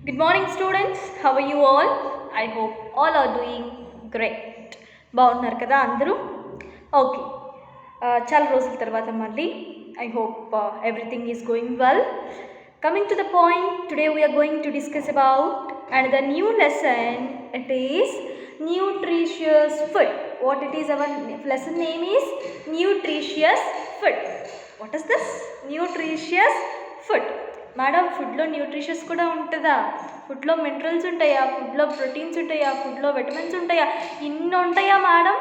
Good morning, students. How are you all? I hope all are doing great. బాగున్నారు కదా అందరూ? Okay, చాలా రోజుల తర్వాత మళ్ళీ I hope everything is going well. Coming to the point, today we are going to discuss about another new lesson. It is nutritious food. What it is, our lesson name is nutritious food. What is this? Nutritious food. Madam, ఫుడ్లో nutritious కూడా ఉంటుందా? ఫుడ్లో minerals ఉంటాయా? ఫుడ్లో proteins ఉంటాయా? ఫుడ్లో vitamins ఉంటాయా? ఇన్ని ఉంటాయా మేడం?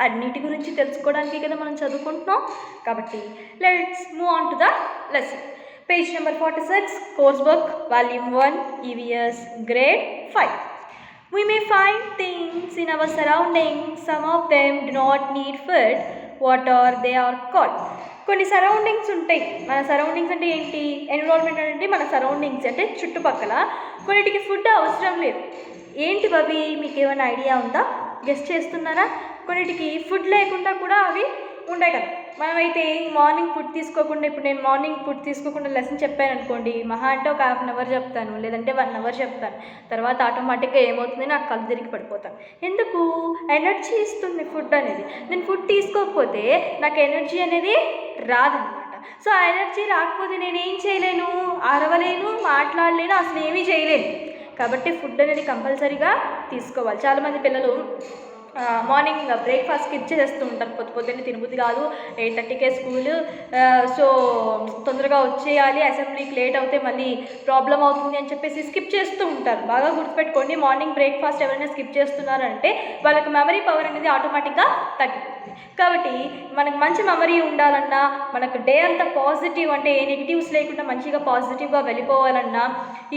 అన్నిటి గురించి తెలుసుకోవడానికి కదా మనం చదువుకుంటున్నాం. కాబట్టి let's move on to the lesson. Page number 46, course book, volume 1, EVS, grade 5. We may find things in our surroundings. Some of them do not need food. What are they are called? కొన్ని surroundings ఉంటాయి. మన surroundings అంటే ఏంటి? Environment అంటే మన surroundings అంటే చుట్టుపక్కల. కొన్నిటికి ఫుడ్ అవసరం లేదు. ఏంటి అవి? మీకు ఏమైనా ఐడియా ఉందా? గెస్ట్ చేస్తున్నారా? కొన్నిటికి ఫుడ్ లేకుండా కూడా అవి ఉంటాయి కదా. మనమైతే మార్నింగ్ ఫుడ్ తీసుకోకుండా, ఇప్పుడు నేను మార్నింగ్ ఫుడ్ తీసుకోకుండా లెసన్ చెప్పాను అనుకోండి, మహా అంటే ఒక ½ అన్ అవర్ చెప్తాను, లేదంటే 1 అవర్ చెప్తాను. తర్వాత ఆటోమేటిక్గా ఏమవుతుంది, నాకు కళ్ళు తిరిగి పడిపోతాను. ఎందుకు? ఎనర్జీ ఇస్తుంది ఫుడ్ అనేది. నేను ఫుడ్ తీసుకోకపోతే నాకు ఎనర్జీ అనేది రాదనమాట. సో ఆ ఎనర్జీ రాకపోతే నేనేం చేయలేను, అరవలేను, మాట్లాడలేను, అసలు ఏమీ చేయలేను. కాబట్టి ఫుడ్ అనేది కంపల్సరీగా తీసుకోవాలి. చాలామంది పిల్లలు మార్నింగ్ బ్రేక్ఫాస్ట్ స్కిప్ చేస్తూ ఉంటారు. పొద్దున్నే తినబుద్ధి కాదు, 8:30కే స్కూలు, సో తొందరగా వచ్చేయాలి, అసెంబ్లీకి లేట్ అవుతే మళ్ళీ ప్రాబ్లం అవుతుంది అని చెప్పేసి స్కిప్ చేస్తూ ఉంటారు. బాగా గుర్తుపెట్టుకోండి, మార్నింగ్ బ్రేక్ఫాస్ట్ ఎవరైనా స్కిప్ చేస్తున్నారంటే వాళ్ళకి మెమరీ పవర్ అనేది ఆటోమేటిక్గా తగ్గిపోతుంది. కాబట్టి మనకు మంచి మెమరీ ఉండాలన్నా, మనకు డే అంతా పాజిటివ్, అంటే ఏ నెగిటివ్స్ లేకుండా మంచిగా పాజిటివ్గా వెళ్ళిపోవాలన్నా,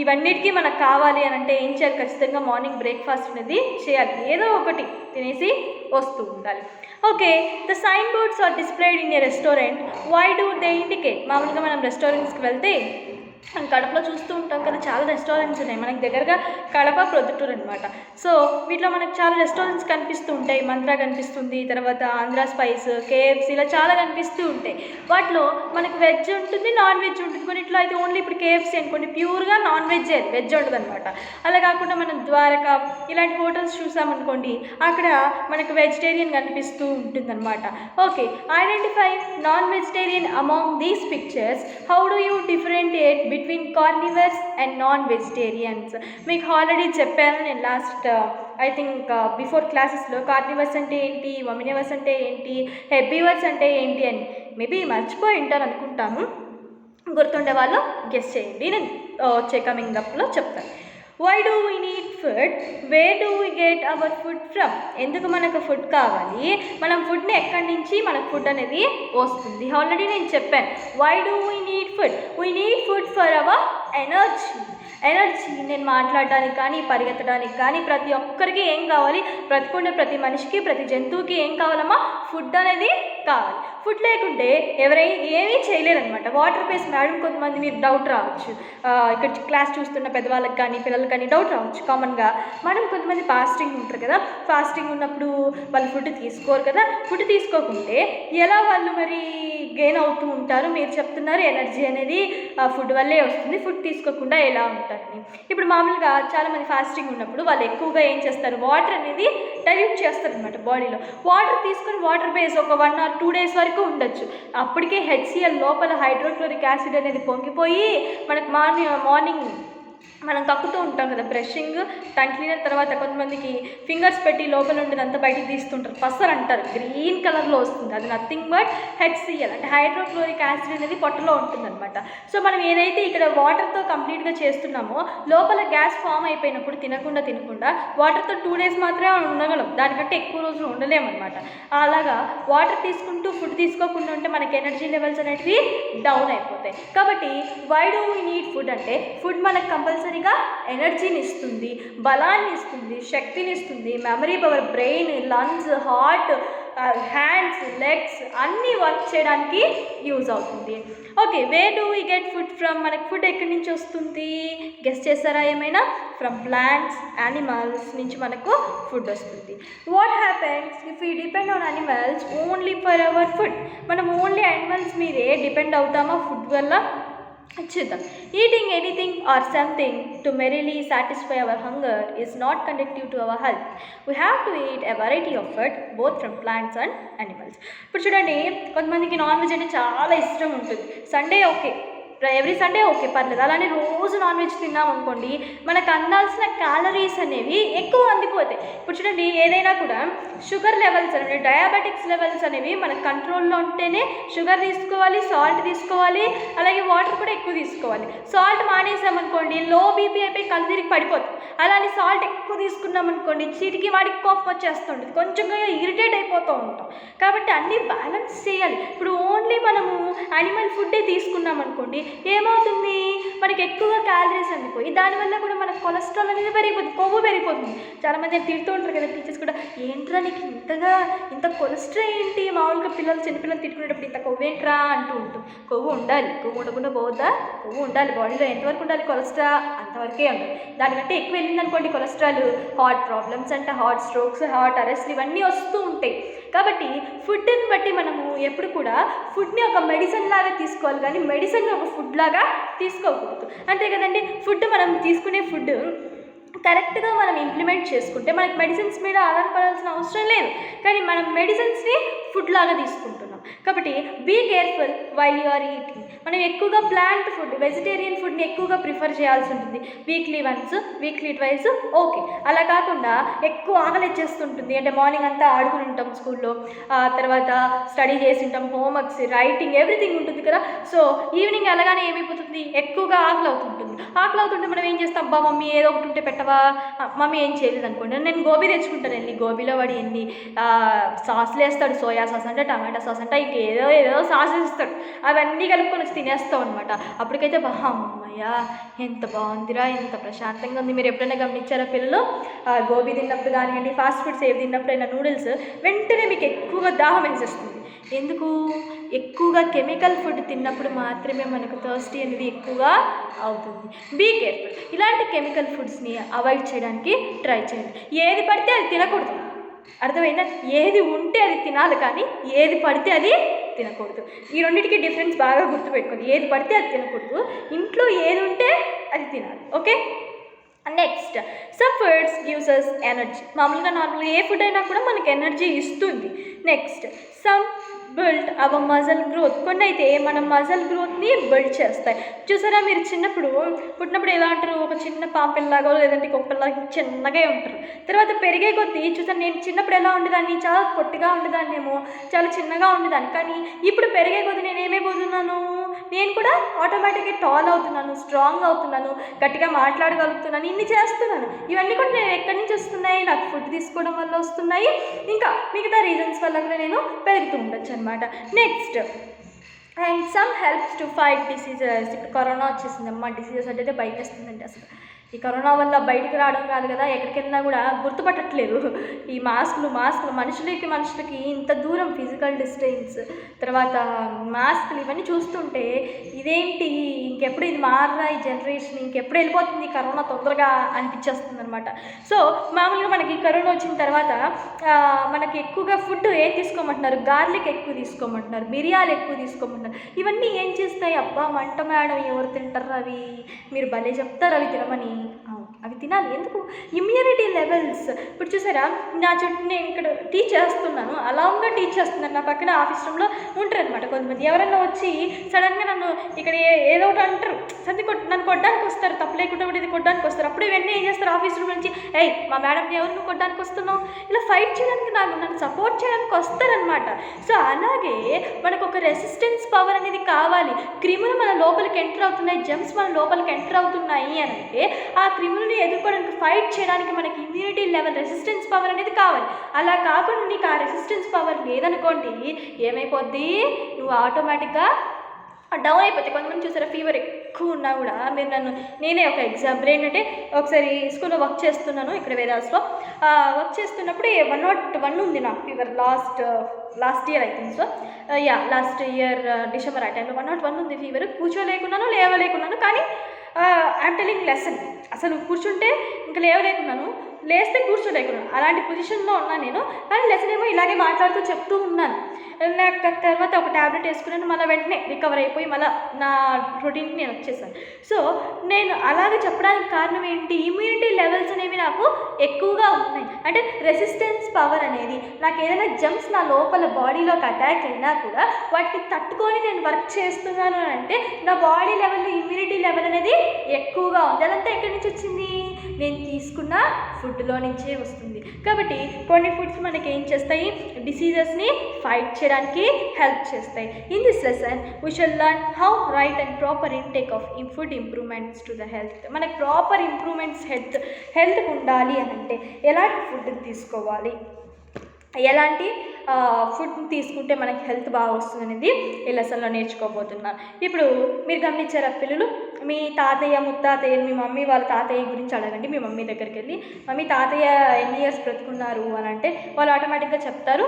ఇవన్నిటికీ మనకు కావాలి అని అంటే ఏం చేయాలి? ఖచ్చితంగా మార్నింగ్ బ్రేక్ఫాస్ట్ అనేది చేయాలి. ఏదో ఒకటి తినేసి వస్తూ ఉండాలి. Okay, the sign boards are displayed in a restaurant. Why do they indicate? మామూలుగా మనం రెస్టారెంట్స్కి వెళ్తే మనం కడపలో చూస్తూ ఉంటాం కదా, చాలా రెస్టారెంట్స్ ఉన్నాయి. మనకి దగ్గరగా కడప, ప్రొద్దుటూరు అనమాట. సో వీటిలో మనకు చాలా రెస్టారెంట్స్ కనిపిస్తూ ఉంటాయి. మంత్రా కనిపిస్తుంది, తర్వాత ఆంధ్ర స్పైస్, KFC, ఇలా చాలా కనిపిస్తూ ఉంటాయి. వాటిలో మనకు వెజ్ ఉంటుంది, నాన్ వెజ్ ఉంటుంది. కొన్నిట్లో అయితే ఓన్లీ ఇప్పుడు KFC అనుకోండి, ప్యూర్గా నాన్ వెజ్, వెజ్ ఉంటుంది అనమాట. అలా కాకుండా మనం ద్వారక ఇలాంటి హోటల్స్ చూసామనుకోండి, అక్కడ మనకు వెజిటేరియన్ కనిపిస్తూ ఉంటుందన్నమాట. Okay, identify non vegetarian among these pictures. How do you differentiate between carnivores and non vegetarians? మీకు ఆల్రెడీ చెప్పాను నేను లాస్ట్ ఐ థింక్ బిఫోర్ క్లాసెస్లో, కార్నివర్స్ అంటే ఏంటి, ఒమినివర్స్ అంటే ఏంటి, హెర్బివర్స్ అంటే ఏంటి అని. మేబీ మర్చిపోయి ఉంటాను అనుకుంటాను. గుర్తుండే వాళ్ళు గెస్ చేయండి, నేను వచ్చే కమింగ్ అప్లో చెప్తాను. Why do we need food? Where do we get our food from? ఎందుకు మనకు ఫుడ్ కావాలి? మనం ఫుడ్ని ఎక్కడి నుంచి మనకు ఫుడ్ అనేది వస్తుంది? ఆల్రెడీ నేను చెప్పాను. Why do we need food? We need food for our energy. నేను మాట్లాడడానికి కానీ, పరిగెత్తడానికి కానీ, ప్రతి ఒక్కరికి ఏం కావాలి? ప్రతి మనిషికి, ప్రతి జంతువుకి ఏం కావాలమ్మా? ఫుడ్ అనేది కావాలి. ఫుడ్ లేకుంటే ఏమీ చేయలేరనమాట. వాటర్ బేస్ మేడం, కొంతమంది మీరు డౌట్ రావచ్చు, ఇక్కడ క్లాస్ చూస్తున్న పెద్దవాళ్ళకి కానీ పిల్లలకి కానీ డౌట్ రావచ్చు కామన్గా. మనం కొంతమంది ఫాస్టింగ్ ఉంటారు కదా, ఫాస్టింగ్ ఉన్నప్పుడు వాళ్ళు ఫుడ్ తీసుకోరు కదా. ఫుడ్ తీసుకోకుంటే ఎలా వాళ్ళు మరి గెయిన్ అవుతూ ఉంటారు? మీరు చెప్తున్నారు ఎనర్జీ అనేది ఫుడ్ వల్లే వస్తుంది, ఫుడ్ తీసుకోకుండా ఎలా ఉంటారని. ఇప్పుడు మామూలుగా చాలామంది ఫాస్టింగ్ ఉన్నప్పుడు వాళ్ళు ఎక్కువగా ఏం చేస్తారు? వాటర్ అనేది డైల్యూట్ చేస్తారు అనమాట బాడీలో. వాటర్ తీసుకొని వాటర్ బేస్ ఒక 1 or 2 days వరకు ఉండొచ్చు. అప్పటికే HCl లోపల హైడ్రోక్లోరిక్ యాసిడ్ అనేది పొంగిపోయి మనకు మార్నింగ్ మనం కక్కుతూ ఉంటాం కదా, బ్రషింగ్, టంగ్ క్లీనర్ తర్వాత కొంతమందికి ఫింగర్స్ పెట్టి లోపల ఉండేదంతా బయటకు తీస్తుంటారు. పసర్ అంటారు, గ్రీన్ కలర్లో వస్తుంది. అది నథింగ్ బట్ HCl, అంటే హైడ్రోక్లోరిక్ యాసిడ్ అనేది పొట్టలో ఉంటుందన్నమాట. సో మనం ఏదైతే ఇక్కడ వాటర్తో కంప్లీట్గా చేస్తున్నామో, లోపల గ్యాస్ ఫామ్ అయిపోయినప్పుడు తినకుండా వాటర్తో 2 days మాత్రమే ఉండగలం, దానికంటే ఎక్కువ రోజులు ఉండలేమన్నమాట. అలాగా వాటర్ తీసుకుంటూ ఫుడ్ తీసుకోకుండా ఉంటే మనకి ఎనర్జీ లెవెల్స్ అనేటివి డౌన్ అయిపోతాయి. కాబట్టి why do we need food అంటే, ఫుడ్ మనకు కంపల్సరీగా ఎనర్జీని ఇస్తుంది, బలాన్ని ఇస్తుంది, శక్తిని ఇస్తుంది, memory power, brain, lungs, heart, hands, legs అన్నీ వర్క్ చేయడానికి యూజ్ అవుతుంది. Okay, where do we get food from? మనకి ఫుడ్ ఎక్కడి నుంచి వస్తుంది? గెస్ చేస్తారా ఏమైనా? ఫ్రమ్ ప్లాంట్స్, యానిమల్స్ నుంచి మనకు ఫుడ్ వస్తుంది. What happens if we depend on animals only for our food? మనం ఓన్లీ యానిమల్స్ మీదే డిపెండ్ అవుతామా ఫుడ్ వల్ల? చూద్దాం. Eating anything or something to merely satisfy our hunger is not conductive to our health. We have to eat a variety of food both from plants and animals. ఇప్పుడు చూడండి, కొంతమందికి non veg అంటే చాలా ఇష్టం ఉంటుంది. Sunday okay, every Sunday okay పర్లేదు. అలానే రోజు నాన్ వెజ్ తిన్నాం అనుకోండి, మనకు అందాల్సిన క్యాలరీస్ అనేవి ఎక్కువ అందిపోతాయి. ఇప్పుడు చూడండి, ఏదైనా కూడా షుగర్ లెవెల్స్ అనేవి, డయాబెటిక్స్ లెవెల్స్ అనేవి మన కంట్రోల్లో ఉంటేనే షుగర్ తీసుకోవాలి, సాల్ట్ తీసుకోవాలి, అలాగే వాటర్ కూడా ఎక్కువ తీసుకోవాలి. సాల్ట్ మానేసామనుకోండి లో బీపీ అయిపోయి కళ్ళు తిరిగి పడిపోతుంది. అలానే సాల్ట్ ఎక్కువ తీసుకున్నాం అనుకోండి చీటికి వాడికి కోపం వచ్చేస్తుంటుంది, కొంచెంగా ఇరిటేట్ అయిపోతూ ఉంటాం. కాబట్టి అన్నీ బ్యాలెన్స్ చేయాలి. ఇప్పుడు ఓన్లీ మనము యానిమల్ ఫుడ్డే తీసుకున్నాం అనుకోండి, ఏమవుతుంది, మనకి ఎక్కువగా క్యాలరీస్ అందిపోయి దానివల్ల కూడా మనకు కొలెస్ట్రాల్ అనేది పెరిగిపోతుంది, కొవ్వు పెరిగిపోతుంది. చాలామంది తిడుతూ ఉంటారు కదా టీచర్స్ కూడా, ఏంట్రా నీకు ఇంత కొలెస్ట్రాల్ ఏంటి, మామూలుగా చిన్నపిల్లలు తిట్టుకునేటప్పుడు ఇంత కొవ్వు ఏంట్రా అంటూ ఉంటుంది. కొవ్వు ఉండాలి, కొవ్వు ఉండకుండా పోవద్దా? కొవ్వు ఉండాలి. బాడీలో ఎంతవరకు ఉండాలి కొలెస్ట్రాల్? అంతవరకే ఉండాలి. దానికంటే ఎక్కువ వెళ్ళిందనుకోండి కొలెస్ట్రాల్, హార్ట్ ప్రాబ్లమ్స్ అంటే హార్ట్ స్ట్రోక్స్, హార్ట్ అరెస్ట్లు ఇవన్నీ వస్తూ ఉంటాయి. కాబట్టి ఫుడ్ని బట్టి మనము ఎప్పుడు కూడా ఫుడ్ని ఒక మెడిసిన్ లాగా తీసుకోవాలి, కానీ మెడిసిన్ ఒక ఫుడ్ లాగా తీసుకోకూడదు. అంతే కదండి. ఫుడ్ మనం తీసుకునే ఫుడ్ కరెక్ట్గా మనం ఇంప్లిమెంట్ చేసుకుంటే మనకి మెడిసిన్స్ మీద ఆధారపడాల్సిన అవసరం లేదు. కానీ మనం మెడిసిన్స్ని ఫుడ్ లాగా తీసుకుంటున్నాం. కాబట్టి be careful while you are eating. మనం ఎక్కువగా ప్లాంట్ ఫుడ్, వెజిటేరియన్ ఫుడ్ని ఎక్కువగా ప్రిఫర్ చేయాల్సి ఉంటుంది. Weekly once, weekly twice okay. అలా కాకుండా ఎక్కువ ఆకలి వచ్చేస్తుంటుంది అంటే మార్నింగ్ అంతా ఆడుకుని ఉంటాం స్కూల్లో, తర్వాత స్టడీ చేసి ఉంటాం, హోంవర్క్స్, రైటింగ్ ఎవ్రీథింగ్ ఉంటుంది కదా. సో ఈవినింగ్ అలాగానే ఏమైపోతుంది, ఎక్కువగా ఆకలి అవుతుంటుంది. ఆకలి అవుతుంటే మనం ఏం చేస్తాం, అబ్బా మమ్మీ ఏదో ఒకటి ఉంటే పెట్టవా, మమ్మీ ఏం చేయలేదు అనుకోండి, నేను గోబీ తెచ్చుకుంటాను. వెళ్ళి గోబీలో వాడి ఎన్ని సాస్లు వేస్తాడు, సోయా సాస్ అంటే, టమాటా సాస్ అంటే, ఇంకేదో సాస్ వేస్తాడు. అవన్నీ కలుపుకొని వచ్చి తినేస్తాం అనమాట. అప్పటికైతే అమ్మయ్యా ఎంత బాగుందిరా, ఎంత ప్రశాంతంగా ఉంది. మీరు ఎప్పుడైనా గమనించారా పిల్లలు, గోబీ తిన్నప్పుడు కానివ్వండి, ఫాస్ట్ ఫుడ్స్ ఏవి తిన్నప్పుడైనా నూడిల్స్, వెంటనే మీకు ఎక్కువగా దాహం వేసేస్తుంది. ఎందుకు? ఎక్కువగా కెమికల్ ఫుడ్ తిన్నప్పుడు మాత్రమే మనకు థర్స్టీ అనేది ఎక్కువగా అవుతుంది. Be careful. ఇలాంటి కెమికల్ ఫుడ్స్ని అవాయిడ్ చేయడానికి ట్రై చేయండి. ఏది పడితే అది తినకూడదు, అర్థమైందా? ఏది ఉంటే అది తినాలి, కానీ ఏది పడితే అది తినకూడదు. ఈ రెండింటికి డిఫరెన్స్ బాగా గుర్తుపెట్టుకోండి. ఏది పడితే అది తినకూడదు, ఇంట్లో ఏది ఉంటే అది తినాలి. Okay. Next, some foods gives us energy. నార్మల్గా ఏ ఫుడ్ అయినా కూడా మనకి ఎనర్జీ ఇస్తుంది. Next, some build our muscle growth. కొన్ని అయితే మన మజల్ గ్రోత్ని బిల్డ్ చేస్తాయి. చూసారా, మీరు చిన్నప్పుడు పుట్టినప్పుడు ఎలా అంటారు, ఒక చిన్న పాంపిల్లాగా లేదంటే కుక్కల్లాగా చిన్నగా ఉంటారు. తర్వాత పెరిగే కొద్దీ చూసారు, నేను చిన్నప్పుడు ఎలా ఉండేదాన్ని, చాలా పొట్టిగా ఉండేదాన్నేమో, చాలా చిన్నగా ఉండేదాన్ని. కానీ ఇప్పుడు పెరిగే కొద్దీ నేను ఏమైపోతున్నాను, నేను కూడా ఆటోమేటిక్గా టాల్ అవుతున్నాను, స్ట్రాంగ్ అవుతున్నాను, గట్టిగా మాట్లాడగలుగుతున్నాను, ఇన్ని చేస్తున్నాను. ఇవన్నీ కూడా నేను ఎక్కడి నుంచి వస్తున్నాయి, నాకు ఫుడ్ తీసుకోవడం వల్ల వస్తున్నాయి, ఇంకా మిగతా రీజన్స్ వల్ల కూడా నేను పెరుగుతూ ఉండొచ్చు అనమాట. Next, and some helps to fight diseases. ఇప్పుడు కరోనా వచ్చేసిందమ్మా, డిసీజెస్ అంటే భయం వేస్తుందండి అసలు. ఈ కరోనా వల్ల బయటికి రావడం కాదు కదా, ఎక్కడికి వెళ్ళినా కూడా గుర్తుపట్టట్లేదు. ఈ మాస్కులు మనుషులకి ఇంత దూరం ఫిజికల్ డిస్టెన్స్, తర్వాత మాస్కులు ఇవన్నీ చూస్తుంటే ఇదేంటి, ఇంకెప్పుడు ఇది మారరా ఈ జనరేషన్, ఇంకెప్పుడు వెళ్ళిపోతుంది కరోనా తొందరగా అనిపించేస్తుంది అనమాట. సో మామూలుగా మనకి కరోనా వచ్చిన తర్వాత మనకి ఎక్కువగా ఫుడ్ ఏం తీసుకోమంటున్నారు, గార్లిక్ ఎక్కువ తీసుకోమంటున్నారు, మిరియాలు ఎక్కువ తీసుకోమంటున్నారు. ఇవన్నీ ఏం చేస్తాయి, అబ్బా మంట మేడం ఎవరు తింటారు అవి, మీరు భలే చెప్తారు అవి తినమని. అవి తినాలి. ఎందుకు? Immunity levels. ఇప్పుడు చూసారా, నా చుట్టూ నేను ఇక్కడ టీచ్ చేస్తున్నాను, అలాగా టీచ్ చేస్తున్నాను, నా పక్కన ఆఫీస్ రూమ్లో ఉంటారు అనమాట కొంతమంది. ఎవరైనా వచ్చి సడన్గా నన్ను ఇక్కడ ఏదో ఒకటి అంటారు, నన్ను కొట్టడానికి వస్తారు, తప్పు లేకుండా కూడా ఇది కొట్టడానికి వస్తారు. అప్పుడు ఇవన్నీ ఏం చేస్తారు, ఆఫీస్ రూమ్ నుంచి, మా మేడంని ఎవరు నువ్వు కొట్టడానికి వస్తున్నావు, ఇలా ఫైట్ చేయడానికి నన్ను సపోర్ట్ చేయడానికి వస్తారనమాట. సో అలాగే మనకు ఒక రెసిస్టెన్స్ పవర్ అనేది కావాలి. క్రిములు మన లోపలికి ఎంటర్ అవుతున్నాయి, జెమ్స్ మన లోపలికి ఎంటర్ అవుతున్నాయి అని అంటే ఆ క్రిములని ఎదుర్కోవడానికి, ఫైట్ చేయడానికి మనకి ఇమ్యూనిటీ లెవెల్, రెసిస్టెన్స్ పవర్ అనేది కావాలి. అలా కాకుండా నీకు ఆ రెసిస్టెన్స్ పవర్ లేదనుకోండి, ఏమైపోద్ది, నువ్వు ఆటోమేటిక్గా డౌన్ అయిపోతాయి. కొంతమంది చూసారా, ఫీవర్ ఎక్కువ ఉన్నా కూడా, నేనే ఒక ఎగ్జాంపుల్ ఏంటంటే, ఒకసారి స్కూల్లో వర్క్ చేస్తున్నాను ఇక్కడ వేదాస్లో. వర్క్ చేస్తున్నప్పుడు 101 ఉంది నాకు fever, last year I think. So last year December ఆ టైంలో 101 ఉంది ఫీవర్. కూర్చోలేకున్నాను, లేవలేకున్నాను, కానీ ఐమ్ టెలింగ్ లెసన్. అసలు కూర్చుంటే ఇంకా లేవలేకున్నాను, లేస్తే కూర్చోలేకున్నాను, అలాంటి పొజిషన్లో ఉన్నాను నేను. కానీ లెసన్ ఏమో ఇలాగే మాట్లాడుతూ చెప్తూ ఉన్నాను. నాకు తర్వాత ఒక ట్యాబ్లెట్ వేసుకున్నాను, మళ్ళీ వెంటనే రికవర్ అయిపోయి మళ్ళీ నా రొటీన్కి నేను వచ్చేసాను. సో నేను అలాగే చెప్పడానికి కారణం ఏంటి, ఇమ్యూనిటీ లెవెల్స్ అనేవి నాకు ఎక్కువగా ఉన్నాయి. అంటే రెసిస్టెన్స్ పవర్ అనేది, నాకు ఏదైనా జంప్స్ నా లోపల బాడీలోకి అటాక్ అయినా కూడా వాటిని తట్టుకొని నేను వర్క్ చేస్తున్నాను అంటే నా బాడీ లెవెల్లో ఇమ్యూనిటీ లెవెల్ అనేది ఎక్కువగా ఉంది. అదంతా ఎక్కడి నుంచి వచ్చింది, నేను తీసుకున్న ఫుడ్లో నుంచే వస్తుంది. కాబట్టి కొన్ని ఫుడ్స్ మనకి ఏం చేస్తాయి, డిసీజెస్ని ఫైట్ చేయడానికి హెల్ప్ చేస్తాయి. In this lesson we shall learn how right and proper intake of food improvements to the health. మనకి ప్రాపర్ ఇంప్రూవ్మెంట్స్ హెల్త్కి ఉండాలి అని అంటే ఎలాంటి ఫుడ్ తీసుకోవాలి, ఎలాంటి ఫుడ్ తీసుకుంటే మనకి హెల్త్ బాగా వస్తుంది అనేది ఈ లెసన్లో నేర్చుకోబోతున్నాను. ఇప్పుడు మీరు గమనించారా పిల్లలు, మీ తాతయ్య ముత్తాతయ్య, మీ మమ్మీ వాళ్ళ తాతయ్య గురించి అడగండి. మీ మమ్మీ దగ్గరికి వెళ్ళి మమ్మీ తాతయ్య ఎన్ని ఇయర్స్ బ్రతుకున్నారు అని అంటే వాళ్ళు ఆటోమేటిక్గా చెప్తారు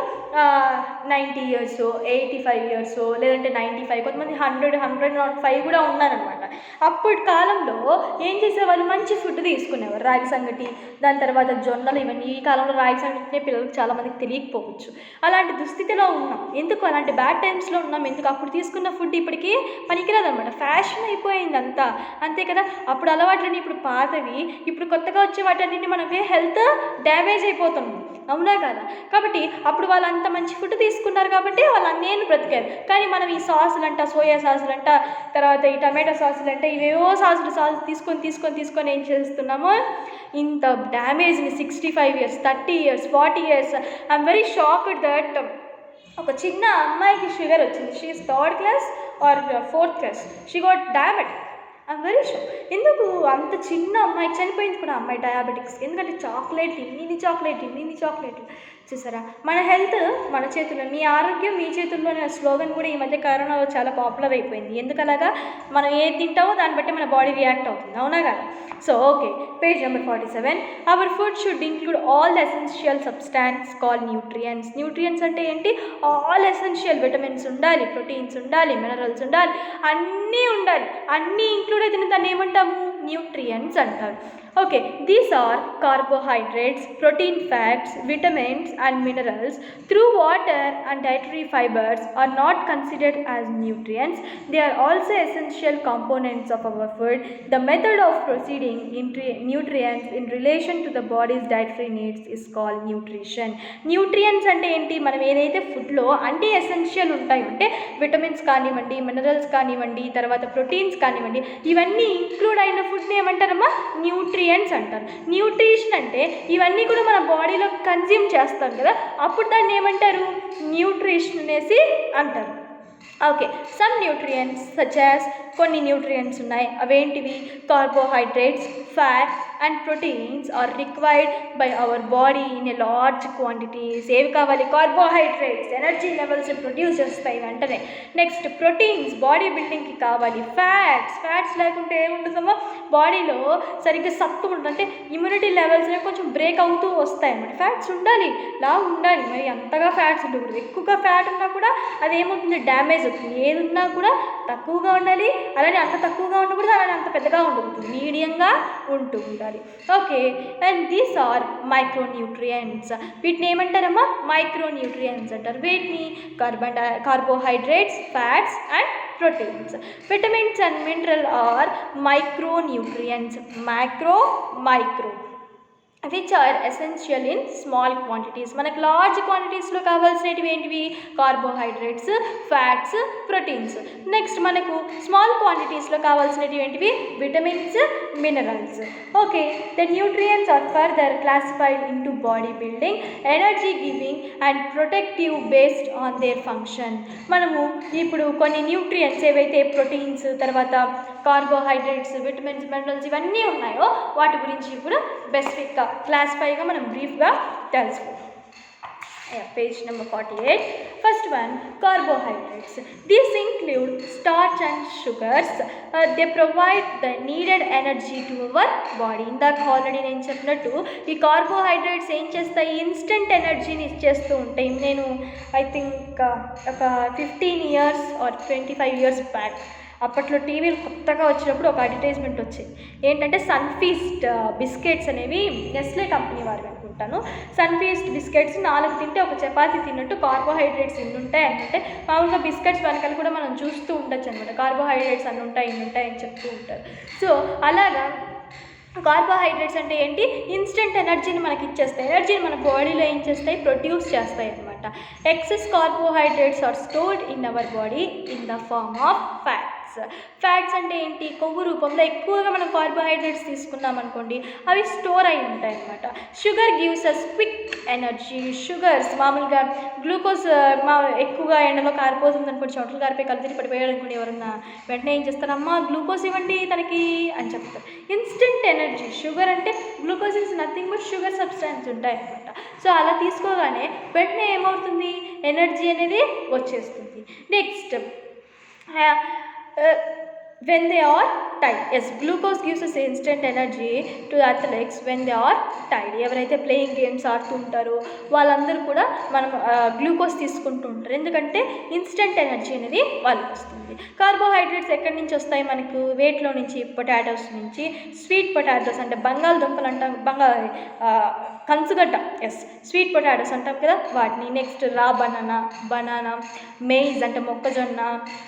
90 years, 85 years, లేదంటే 95, కొంతమంది 105 కూడా ఉన్నారనమాట. అప్పటి కాలంలో ఏం చేసేవాళ్ళు, మంచి ఫుడ్ తీసుకునేవారు, రాగి సంగటి, దాని తర్వాత జొన్నలు, ఇవన్నీ. ఈ కాలంలో రాగి సంగటినే పిల్లలకు చాలామందికి తెలియకపోవచ్చు. అలాంటి దుస్థితిలో ఉన్నాం. ఎందుకు అలాంటి బ్యాడ్ టైమ్స్లో ఉన్నాం, ఎందుకు అప్పుడు తీసుకున్న ఫుడ్ ఇప్పటికీ పనికిరాదనమాట, ఫ్యాషన్ అయిపోయింది అంతా, అంతే కదా. అప్పుడు అలవాట్లని ఇప్పుడు పాతవి, ఇప్పుడు కొత్తగా వచ్చే వాటన్నింటినీ మనకి హెల్త్ డ్యామేజ్ అయిపోతుంది, అవునా కదా. కాబట్టి అప్పుడు వాళ్ళు అంత మంచి ఫుడ్ తీసుకున్నారు కాబట్టి వాళ్ళు అన్నేళ్ళు బ్రతికారు. కానీ మనం ఈ సాసులంట, సోయా సాసులంట, తర్వాత ఈ టమాటో సాసులంట, ఇవేవో సాసులు తీసుకొని ఏం చేస్తున్నాము, ఇంత డ్యామేజ్ని 65 years, 30 years, 40 years. I'm very shocked that ఒక చిన్న అమ్మాయికి షుగర్ వచ్చింది. She is 3rd class or 4th class, she got diabetic. I'm very sure. ఎందుకు అంత చిన్న అమ్మాయి చనిపోయింది కూడా, అమ్మాయి డయాబెటిక్స్. ఎందుకంటే ఇన్ని చాక్లెట్లు చూసారా. మన హెల్త్ మన చేతుల్లో, మీ ఆరోగ్యం మీ చేతుల్లో అనే స్లోగన్ కూడా ఈ మధ్య కరోనాలో చాలా పాపులర్ అయిపోయింది. ఎందుకలాగా, మనం ఏది తింటామో దాన్ని బట్టి మన బాడీ రియాక్ట్ అవుతుంది, అవునా కదా. So okay, page number 47. Our food should include all essential substance called nutrients. Nutrients అంటే ఏంటి, ఆల్ ఎసెన్షియల్ విటమిన్స్ ఉండాలి, ప్రోటీన్స్ ఉండాలి, మినరల్స్ ఉండాలి, అన్నీ ఉండాలి. అన్నీ ఇంక్లూడ్ అయితే దాన్ని ఏమంటాము, న్యూట్రియంట్స్ అంటారు. Okay, these are carbohydrates, protein, fats, vitamins and minerals through water and dietary fibers are not considered as nutrients. They are also essential components of our food. The method of proceeding nutrients in relation to the body's dietary needs is called nutrition. Nutrients అంటే ఏంటి, మనం ఏదైతే ఫుడ్లో అన్ని essential ఉంటాయి అంటే vitamins కానివ్వండి, minerals కానివ్వండి, తర్వాత ప్రోటీన్స్ కానివ్వండి, ఇవన్నీ ఇంక్లూడ్ అయిన ఫుడ్ని ఏమంటారమ్మా, న్యూట్రియంట్స్ అంటారు. న్యూట్రిషన్ అంటే ఇవన్నీ కూడా మన బాడీలో కన్జ్యూమ్ చేస్తాం కదా, అప్పుడు దాన్ని ఏమంటారు, న్యూట్రిషన్ అనేసి అంటారు. Okay, some nutrients such as, కొన్ని న్యూట్రియంట్స్ ఉన్నాయి, అవేంటివి, carbohydrates, fats and proteins are required by our body in a large quantities. ఏవి కావాలి, కార్బోహైడ్రేట్స్ ఎనర్జీ లెవెల్స్ ప్రొడ్యూస్ చేస్తాయి వెంటనే. నెక్స్ట్ ప్రోటీన్స్ బాడీ బిల్డింగ్కి కావాలి. ఫ్యాట్స్ లేకుంటే ఏముంటుందమ్మా, బాడీలో సరిగ్గా సత్తు ఉంటుంది, అంటే ఇమ్యూనిటీ లెవెల్స్ కొంచెం బ్రేక్ అవుతూ వస్తాయి అన్నమాట. ఫ్యాట్స్ ఉండాలి, ఉండాలి, మరి అంతగా ఫ్యాట్స్ ఉండకూడదు. ఎక్కువగా ఫ్యాట్ ఉన్నా కూడా అదేమవుతుంది, డ్యామేజ్ అవుతుంది. ఏది ఉన్నా కూడా తక్కువగా ఉండాలి, అలానే అంత తక్కువగా ఉండకూడదు, అలానే అంత పెద్దగా ఉండకూడదు, మీడియంగా ఉంటూ ఉండాలి. Okay, and these are micronutrients. వీటిని ఏమంటారమ్మా, మైక్రోన్యూట్రియంట్స్ అంటారు. వీటిని carbohydrates, fats and proteins. Vitamins and mineral are micronutrients, micro which are essential in small quantities. మనకు లార్జ్ క్వాంటిటీస్లో కావాల్సినవి ఏంటివి, కార్బోహైడ్రేట్స్, ఫ్యాట్స్, ప్రోటీన్స్. నెక్స్ట్ మనకు స్మాల్ క్వాంటిటీస్లో కావాల్సినవి ఏంటివి, vitamins, minerals. Okay, the nutrients are further classified into body building, energy giving and protective based on their function. మనము ఇప్పుడు కొన్ని న్యూట్రియంట్స్ ఏవైతే ప్రోటీన్స్, తర్వాత కార్బోహైడ్రేట్స్, విటమిన్స్, మినరల్స్ ఇవన్నీ ఉన్నాయో వాటి గురించి ఇప్పుడు బెసిఫిక్గా క్లాసిఫైగా మనం బ్రీఫ్గా తెలుసుకుందాం. Page number 48. First one, carbohydrates. These include starch and sugars. They provide the needed energy to our body. ఇందాక ఆల్రెడీ నేను చెప్పినట్టు ఈ కార్బోహైడ్రేట్స్ ఏం చేస్తాయి, ఇన్స్టెంట్ ఎనర్జీని ఇచ్చేస్తూ ఉంటాయి. నేను ఐ థింక్ ఒక 15 years or 25 years బ్యాక్ అప్పట్లో టీవీలు కొత్తగా వచ్చినప్పుడు ఒక అడ్వర్టైజ్మెంట్ వచ్చేది ఏంటంటే సన్ఫీస్ట్ బిస్కెట్స్ అనేవి నెస్లే కంపెనీ వారు అనుకుంటాను. సన్ఫీస్ట్ బిస్కెట్స్ 4 తింటే ఒక చపాతీ తిన్నట్టు కార్బోహైడ్రేట్స్ ఎన్ని ఉంటాయి అంటే మామూలుగా బిస్కెట్స్ వెనకాల కూడా మనం చూస్తూ ఉండొచ్చు అనమాట. కార్బోహైడ్రేట్స్ అన్ని ఉంటాయి ఇన్ని ఉంటాయి అని చెప్తూ ఉంటారు. సో అలాగా కార్బోహైడ్రేట్స్ అంటే ఏంటి, ఇన్స్టెంట్ ఎనర్జీని మనకి ఇచ్చేస్తాయి. ఎనర్జీని మన బాడీలో ఏం చేస్తాయి, ప్రొడ్యూస్ చేస్తాయి అనమాట. Excess carbohydrates are stored in our body in the form of fats. Fats అంటే ఏంటి, కొవ్వు రూపంలో ఎక్కువగా మనం కార్బోహైడ్రేట్స్ తీసుకున్నాం అనుకోండి అవి స్టోర్ అయి ఉంటాయి అనమాట. Sugar gives us quick energy. Sugars మామూలుగా గ్లూకోజ్ ఎక్కువగా ఎండలో కారిపోతుంది అనుకోండి, చోట్ల కారిపోయి కలిసి పడిపోయాడు అనుకోండి, ఎవరన్నా వెంటనే ఏం చేస్తారు, అమ్మ గ్లూకోజ్ ఇవ్వండి తనకి అని చెప్తారు. Instant energy. షుగర్ అంటే glucose is nothing but sugar substance ఉంటాయి అనమాట. సో అలా తీసుకోగానే వెంటనే ఏమవుతుంది, ఎనర్జీ అనేది వచ్చేస్తుంది. Next when they are tired. Yes, glucose gives us instant energy to athletes when they are tired. ఎవరైతే ప్లేయింగ్ గేమ్స్ ఆడుతూ ఉంటారో వాళ్ళందరూ కూడా మనం గ్లూకోజ్ తీసుకుంటూ ఉంటారు, ఎందుకంటే ఇన్స్టెంట్ ఎనర్జీ అనేది వాళ్ళకి వస్తుంది. కార్బోహైడ్రేట్స్ ఎక్కడి నుంచి వస్తాయి మనకు, వేట్లో నుంచి, పొటాటోస్ నుంచి. స్వీట్ పొటాటోస్ అంటే బంగాళదుంపలు అంటాం, కంచుగడ్డ, ఎస్ స్వీట్ పొటాటోస్ అంటాం కదా వాటిని. నెక్స్ట్ రా బనానా, మెయిజ్ అంటే మొక్కజొన్న,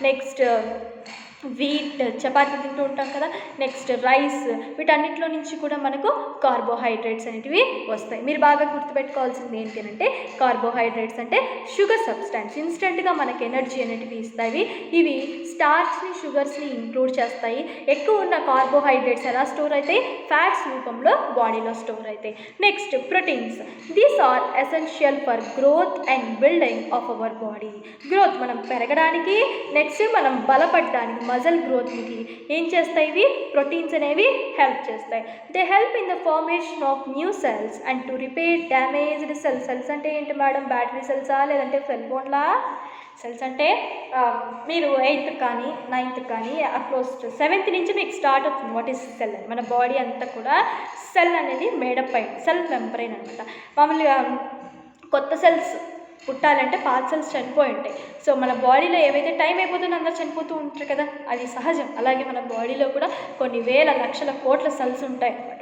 నెక్స్ట్ వీట్ చపాతీ తింటూ ఉంటాం కదా, నెక్స్ట్ రైస్, వీటన్నిటిలో నుంచి కూడా మనకు కార్బోహైడ్రేట్స్ అనేటివి వస్తాయి. మీరు బాగా గుర్తుపెట్టుకోవాల్సింది ఏంటి అంటే కార్బోహైడ్రేట్స్ అంటే షుగర్ సబ్స్టాన్స్, ఇన్స్టెంట్గా మనకి ఎనర్జీ అనేటివి ఇస్తాయి. ఇవి స్టార్చ్ని షుగర్స్ని ఇంక్లూడ్ చేస్తాయి. ఎక్కువ ఉన్న కార్బోహైడ్రేట్స్ ఎలా స్టోర్ అవుతాయి, ఫ్యాట్స్ రూపంలో బాడీలో స్టోర్ అవుతాయి. Next proteins. These are essential for growth and building of our body. Growth మనం పెరగడానికి, నెక్స్ట్ మనం బలపడడానికి, మజిల్ గ్రోత్కి ఏం చేస్తాయి ఇవి, ప్రోటీన్స్ అనేవి హెల్ప్ చేస్తాయి. They help in the formation of new cells and to repair damaged cells. Cells అంటే ఏంటి మేడం, బ్యాటరీ సెల్సా లేదంటే సెల్ ఫోన్లా? సెల్స్ అంటే మీరు 8th కానీ 9th కానీ అప్రోచ్ 7th నుంచి మీకు స్టార్ట్ అవుతుంది వాట్ ఈస్ సెల్ అని. మన బాడీ అంతా కూడా సెల్ అనేది మేడప్ అయింది, సెల్ మెంబ్రేన్ అనమాట. మామూలుగా కొత్త సెల్స్ పుట్టాలంటే పాత సెల్స్ చనిపోయి ఉంటాయి. సో మన బాడీలో ఏవైతే టైం అయిపోతుందో అందరూ చనిపోతూ ఉంటారు కదా, అది సహజం. అలాగే మన బాడీలో కూడా కొన్ని వేల లక్షల కోట్ల సెల్స్ ఉంటాయి అన్నమాట.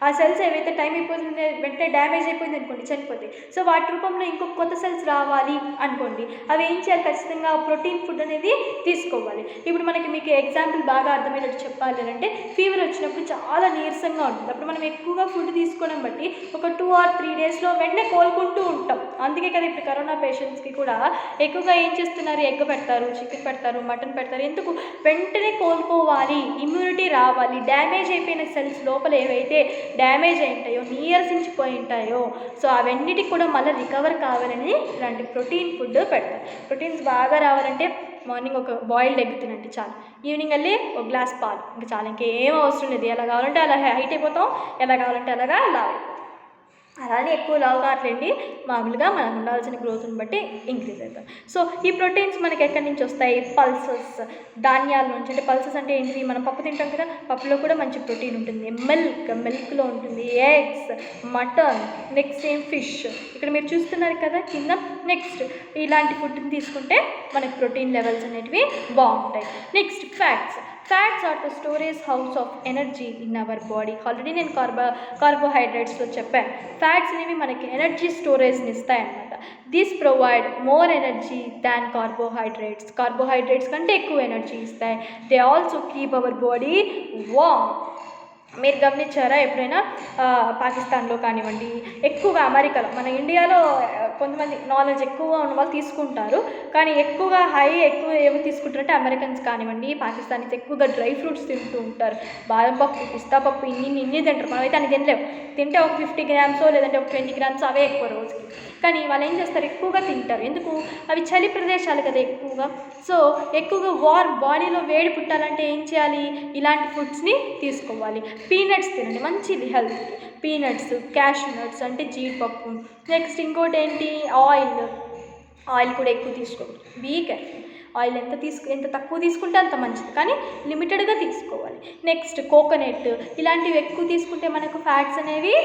ఆ సెల్స్ ఏవైతే టైం అయిపోతుంది వెంటనే డ్యామేజ్ అయిపోయింది అనుకోండి చనిపోతాయి. సో వాటి రూపంలో ఇంకొక కొత్త సెల్స్ రావాలి అనుకోండి, అవి ఏం చేయాలి, ఖచ్చితంగా ప్రోటీన్ ఫుడ్ అనేది తీసుకోవాలి. ఇప్పుడు మీకు ఎగ్జాంపుల్ బాగా అర్థమయ్యేటట్టు చెప్పాలి అంటే ఫీవర్ వచ్చినప్పుడు చాలా నీరసంగా ఉంటుంది. అప్పుడు మనం ఎక్కువగా ఫుడ్ తీసుకోవడం బట్టి ఒక 2 or 3 డేస్లో వెంటనే కోలుకుంటూ ఉంటాం. అందుకే కదా ఇప్పుడు కరోనా పేషెంట్స్కి కూడా ఎక్కువగా ఏం చేస్తున్నారు, ఎగ్ పెడతారు, చికెన్ పెడతారు, మటన్ పెడతారు. ఎందుకు, వెంటనే కోలుకోవాలి, ఇమ్యూనిటీ రావాలి. డ్యామేజ్ అయిపోయిన సెల్స్ లోపల ఏవైతే డ్యామేజ్ అయి ఉంటాయో, నీరసించిపోయి ఉంటాయో, సో అవన్నిటికి కూడా మళ్ళీ రికవర్ కావాలని ఇలాంటి ప్రోటీన్ ఫుడ్ పెడతారు. ప్రోటీన్స్ బాగా రావాలంటే మార్నింగ్ ఒక బాయిల్డ్ ఎగ్ తినండి చాలు, ఈవినింగ్ వెళ్ళి ఒక గ్లాస్ పాలు, ఇంకా చాలా, ఇంకేం అవసరం లేదు. ఎలా కావాలంటే అలా హైట్ అయిపోతాం, ఎలా కావాలంటే అలాగా లావ్ అయిపోతాం. అలానే ఎక్కువ లావు కావట్లేండి, మామూలుగా మనకు ఉండాల్సిన గ్రోత్ని బట్టి ఇంక్రీజ్ అవుతాం. సో ఈ ప్రోటీన్స్ మనకి ఎక్కడి నుంచి వస్తాయి, పల్సెస్, ధాన్యాల నుంచి. అంటే పల్సెస్ అంటే ఏంటివి, మనం పప్పు తింటాం కదా, పప్పులో కూడా మంచి ప్రోటీన్ ఉంటుంది. మిల్క్లో ఉంటుంది, ఎగ్స్, మటన్, నెక్స్ట్ ఫిష్, ఇక్కడ మీరు చూస్తున్నారు కదా కింద. నెక్స్ట్ ఇలాంటి ఫుడ్ని తీసుకుంటే మనకి ప్రోటీన్ లెవెల్స్ అనేటివి బాగుంటాయి. Next fats. Fats are the storage house of energy in our body. Already నేను కార్బోహైడ్రేట్స్లో చెప్పాను, ఫ్యాట్స్ అనేవి మనకి ఎనర్జీ స్టోరేజ్ని ఇస్తాయన్నమాట. This provide more energy than carbohydrates. Carbohydrates కంటే ఎక్కువ ఎనర్జీ ఇస్తాయి. They also keep our body warm. మీరు గమనించారా ఎప్పుడైనా పాకిస్తాన్లో కానివ్వండి, ఎక్కువగా అమెరికాలో, మన ఇండియాలో కొంతమంది నాలెడ్జ్ ఎక్కువగా ఉన్న వాళ్ళు తీసుకుంటారు, కానీ ఎక్కువ ఏమి తీసుకుంటారంటే అమెరికన్స్ కానివ్వండి, పాకిస్తానీస్ ఎక్కువగా డ్రై ఫ్రూట్స్ తింటూ ఉంటారు. బాదం పప్పు, పిస్తా పప్పు ఇన్ని తింటారు. మనమైతే అన్ని తినలేము. తింటే ఒక 50 grams లేదంటే ఒక 20 grams అవే ఎక్కువ రోజుకి. కానీ వాళ్ళు ఏం చేస్తారు, ఎక్కువగా తింటారు. ఎందుకు, అవి చలి ప్రదేశాలు కదా ఎక్కువగా. సో ఎక్కువగా బాడీలో వేడి పుట్టాలంటే ఏం చేయాలి, ఇలాంటి ఫుడ్స్ని తీసుకోవాలి. పీనట్స్ తినండి, మంచిది హెల్త్కి. పీనట్స్, క్యాష్యూ నట్స్ అంటే జీడిపప్పు. నెక్స్ట్ ఇంకోటి ఏంటి, ఆయిల్ కూడా ఎక్కువ తీసుకోకూడదు. Be careful. ఆయిల్ ఎంత తక్కువ తీసుకుంటే అంత మంచిది, కానీ లిమిటెడ్గా తీసుకోవాలి. నెక్స్ట్ కోకోనట్, ఇలాంటివి ఎక్కువ తీసుకుంటే మనకు ఫ్యాట్స్ అనేవి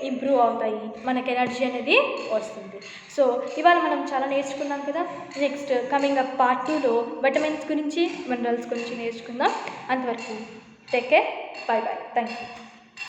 ఇంప్రూవ్ అవుతాయి, మనకు ఎనర్జీ అనేది వస్తుంది. సో ఇవాళ మనం చాలా నేర్చుకున్నాం కదా. నెక్స్ట్ కమింగ్ అప్ పార్ట్ 2లో విటమిన్స్ గురించి, మినరల్స్ గురించి నేర్చుకుందాం. అంతవరకు take care, by by, thank you.